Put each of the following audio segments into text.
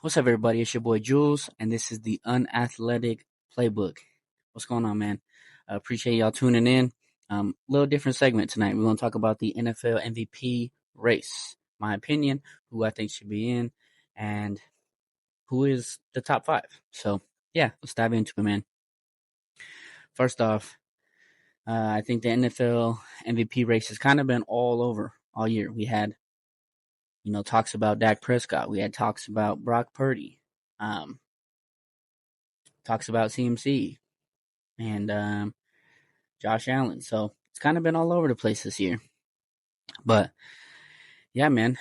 What's up, everybody? It's your boy Jules, and this is the Unathletic Playbook. What's going on, man? I appreciate y'all tuning in. Little different segment tonight. We're going to talk about the NFL MVP race. My opinion, who I think should be in, and who is the top five. So, yeah, let's dive into it, man. First off, I think the NFL MVP race has kind of been all over all year. We had, talks about Dak Prescott. We had talks about Brock Purdy. Talks about CMC and Josh Allen. So it's kind of been all over the place this year. But yeah, man,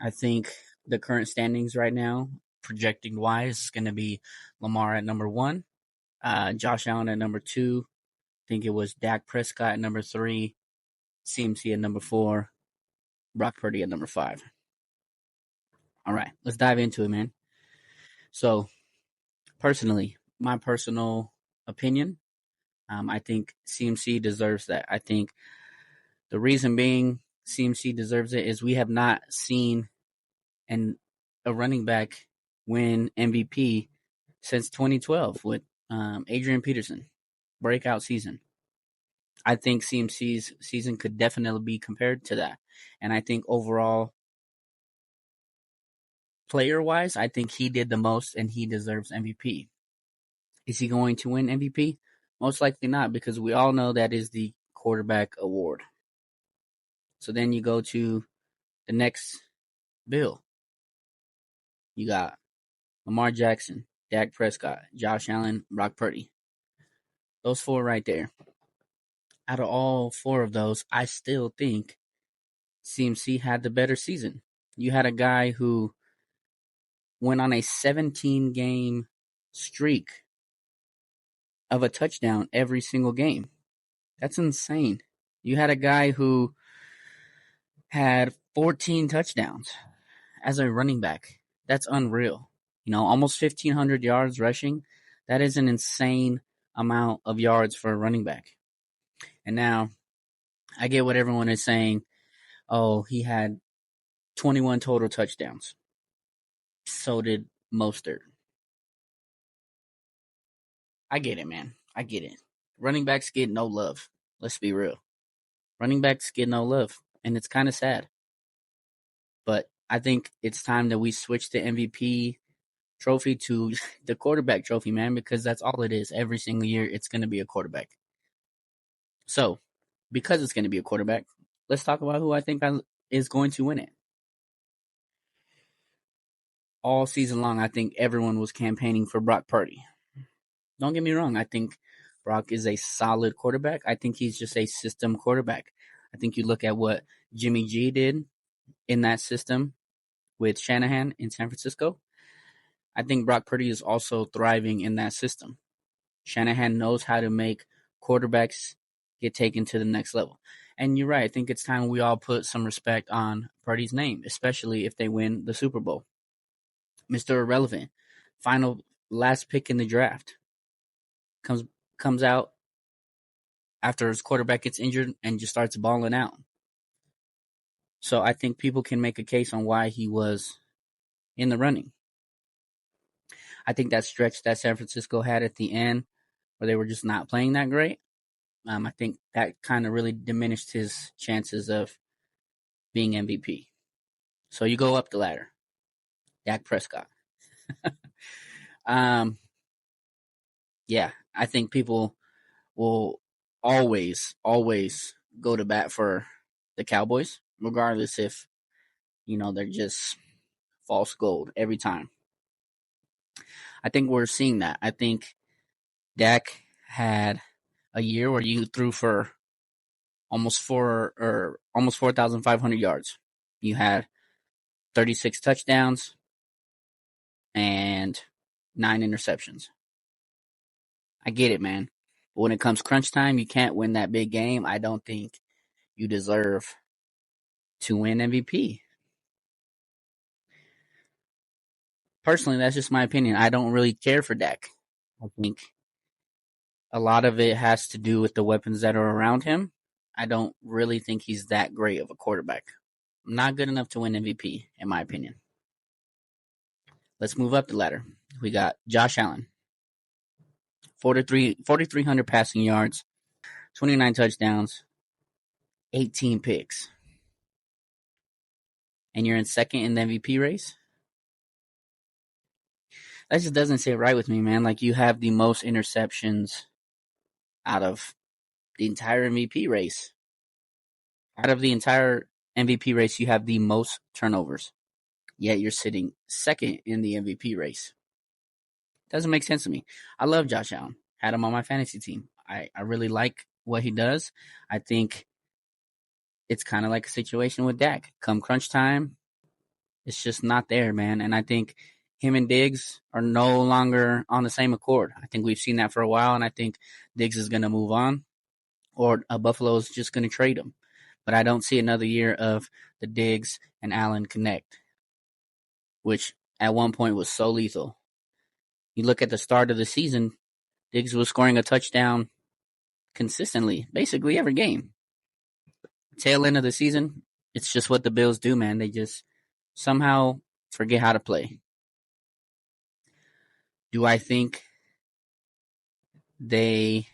I think the current standings right now, projecting wise, is going to be Lamar at number 1, Josh Allen at number 2. I think it was Dak Prescott at number 3, CMC at number 4, Brock Purdy at number 5. All right, let's dive into it, man. So, personally, my personal opinion, I think CMC deserves that. I think the reason being CMC deserves it is we have not seen a running back win MVP since 2012 with Adrian Peterson, breakout season. I think CMC's season could definitely be compared to that. And I think overall, player-wise, I think he did the most and he deserves MVP. Is he going to win MVP? Most likely not, because we all know that is the quarterback award. So then you go to the next bill. You got Lamar Jackson, Dak Prescott, Josh Allen, Brock Purdy. Those 4 right there. Out of all 4 of those, I still think CMC had the better season. You had a guy who went on a 17-game streak of a touchdown every single game. That's insane. You had a guy who had 14 touchdowns as a running back. That's unreal. Almost 1,500 yards rushing. That is an insane amount of yards for a running back. And now I get what everyone is saying. Oh, he had 21 total touchdowns. So did Mostert. I get it, man. I get it. Running backs get no love. Let's be real. Running backs get no love. And it's kind of sad. But I think it's time that we switch the MVP trophy to the quarterback trophy, man, because that's all it is. Every single year, it's going to be a quarterback. So, because it's going to be a quarterback, let's talk about who I think is going to win it. All season long, I think everyone was campaigning for Brock Purdy. Don't get me wrong. I think Brock is a solid quarterback. I think he's just a system quarterback. I think you look at what Jimmy G did in that system with Shanahan in San Francisco. I think Brock Purdy is also thriving in that system. Shanahan knows how to make quarterbacks get taken to the next level. And you're right. I think it's time we all put some respect on Purdy's name, especially if they win the Super Bowl. Mr. Irrelevant, last pick in the draft, comes out after his quarterback gets injured and just starts balling out. So I think people can make a case on why he was in the running. I think that stretch that San Francisco had at the end where they were just not playing that great, I think that kind of really diminished his chances of being MVP. So you go up the ladder. Dak Prescott. Yeah, I think people will always go to bat for the Cowboys, regardless if, they're just false gold every time. I think we're seeing that. I think Dak had a year where you threw for almost 4,500 yards. You had 36 touchdowns and 9 interceptions. I get it, man. But when it comes crunch time, you can't win that big game. I don't think you deserve to win MVP. Personally, that's just my opinion. I don't really care for Dak. I think a lot of it has to do with the weapons that are around him. I don't really think he's that great of a quarterback. Not good enough to win MVP, in my opinion. Let's move up the ladder. We got Josh Allen, 4,300 passing yards, 29 touchdowns, 18 picks. And you're in second in the MVP race? That just doesn't sit right with me, man. Like, you have the most interceptions out of the entire MVP race. Out of the entire MVP race, you have the most turnovers. Yet you're sitting second in the MVP race. Doesn't make sense to me. I love Josh Allen. Had him on my fantasy team. I really like what he does. I think it's kind of like a situation with Dak. Come crunch time, it's just not there, man. And I think him and Diggs are no longer on the same accord. I think we've seen that for a while, and I think Diggs is going to move on, or Buffalo is just going to trade him. But I don't see another year of the Diggs and Allen connect, which at one point was so lethal. You look at the start of the season, Diggs was scoring a touchdown consistently, basically every game. Tail end of the season, it's just what the Bills do, man. They just somehow forget how to play. Do I think the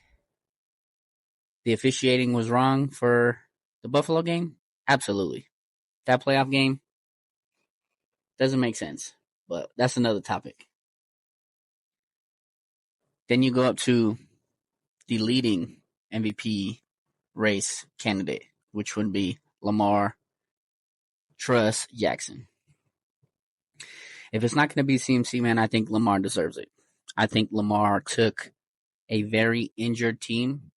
officiating was wrong for the Buffalo game? Absolutely. That playoff game doesn't make sense, but that's another topic. Then you go up to the leading MVP race candidate, which would be Lamar Jackson. If it's not going to be CMC, man, I think Lamar deserves it. I think Lamar took a very injured team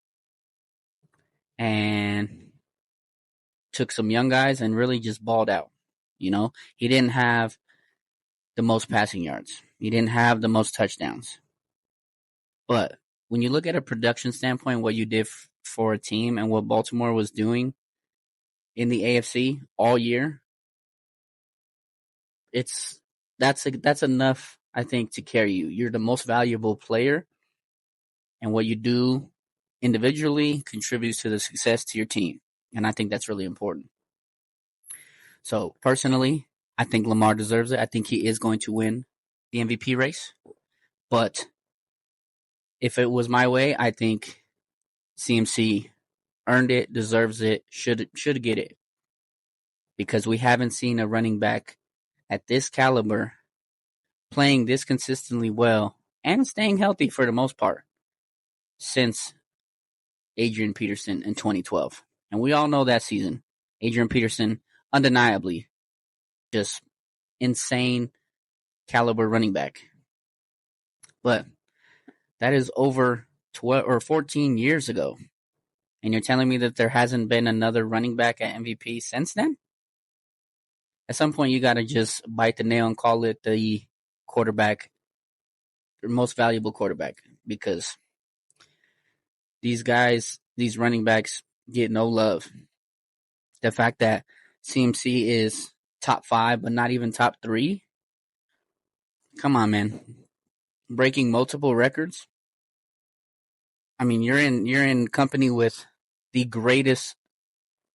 and took some young guys and really just balled out. You know, he didn't have the most passing yards. He didn't have the most touchdowns. But when you look at a production standpoint, what you did for a team and what Baltimore was doing in the AFC all year, that's enough, I think, to carry you. You're the most valuable player, and what you do individually contributes to the success to your team. And I think that's really important. So personally, I think Lamar deserves it. I think he is going to win the MVP race. But if it was my way, I think CMC earned it, deserves it, should get it. Because we haven't seen a running back at this caliber playing this consistently well and staying healthy for the most part since Adrian Peterson in 2012. And we all know that season. Adrian Peterson, undeniably, just insane caliber running back. But that is over 12 or 14 years ago. And you're telling me that there hasn't been another running back at MVP since then? At some point, you got to just bite the nail and call it the quarterback, the most valuable quarterback, because these guys, these running backs, get no love. The fact that CMC is top 5, but not even top 3. Come on, man. Breaking multiple records. I mean, you're in company with the greatest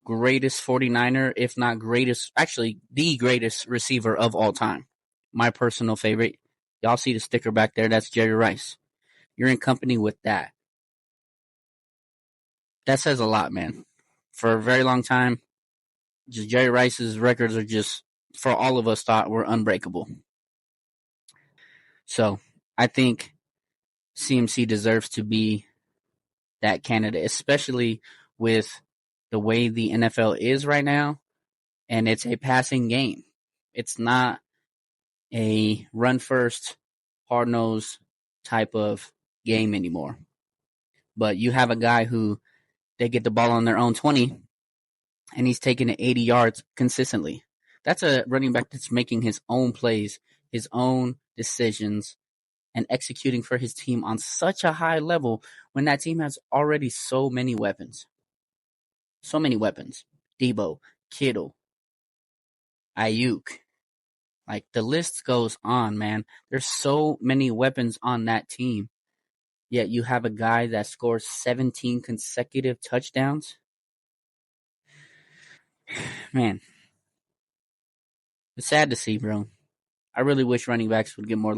49er, if not greatest, actually the greatest receiver of all time. My personal favorite. Y'all see the sticker back there? That's Jerry Rice. You're in company with that. That says a lot, man. For a very long time, just Jerry Rice's records are just, for all of us, thought were unbreakable. So I think CMC deserves to be that candidate, especially with the way the NFL is right now, and it's a passing game. It's not a run first, hard nose type of game anymore. But you have a guy who they get the ball on their own 20 and he's taking it 80 yards consistently. That's a running back that's making his own plays, his own decisions, and executing for his team on such a high level when that team has already so many weapons. So many weapons. Debo, Kittle, Ayuk. Like, the list goes on, man. There's so many weapons on that team. Yet you have a guy that scores 17 consecutive touchdowns. Man, it's sad to see, bro. I really wish running backs would get more